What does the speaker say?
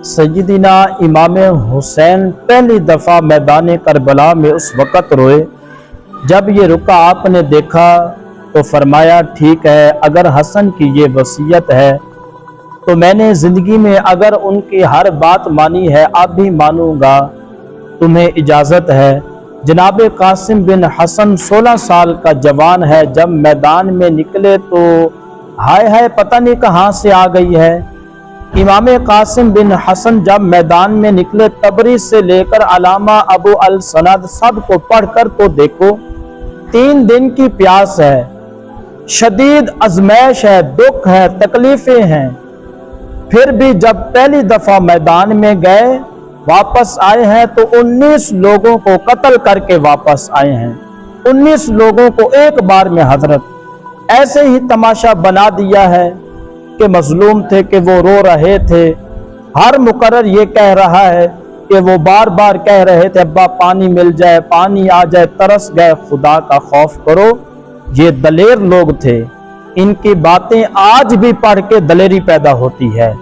सय्यदना इमाम हुसैन पहली दफ़ा मैदान करबला में उस वक़्त रोए जब ये रुका आपने देखा तो फरमाया, ठीक है, अगर हसन की ये वसीयत है तो मैंने ज़िंदगी में अगर उनकी हर बात मानी है अब भी मानूंगा, तुम्हें इजाज़त है। जनाब कासिम बिन हसन 16 साल का जवान है। जब मैदान में निकले तो हाय हाय पता नहीं कहाँ से आ गई है। इमाम कासिम बिन हसन जब मैदान में निकले, तबरी से लेकर अलामा अबू अल सनद सब को पढ़कर तो देखो 3 दिन की प्यास है, शदीद अजमैश है, दुख है, तकलीफें हैं। फिर भी जब पहली दफा मैदान में गए वापस आए हैं तो 19 लोगों को कत्ल करके वापस आए हैं। 19 लोगों को एक बार में हजरत ऐसे ही तमाशा बना दिया है कि मजलूम थे कि वो रो रहे थे। हर मुकर्रर ये कह रहा है कि वो बार बार कह रहे थे, अब्बा पानी मिल जाए, पानी आ जाए, तरस गए, खुदा का खौफ करो। ये दलेर लोग थे, इनकी बातें आज भी पढ़ के दलेरी पैदा होती है।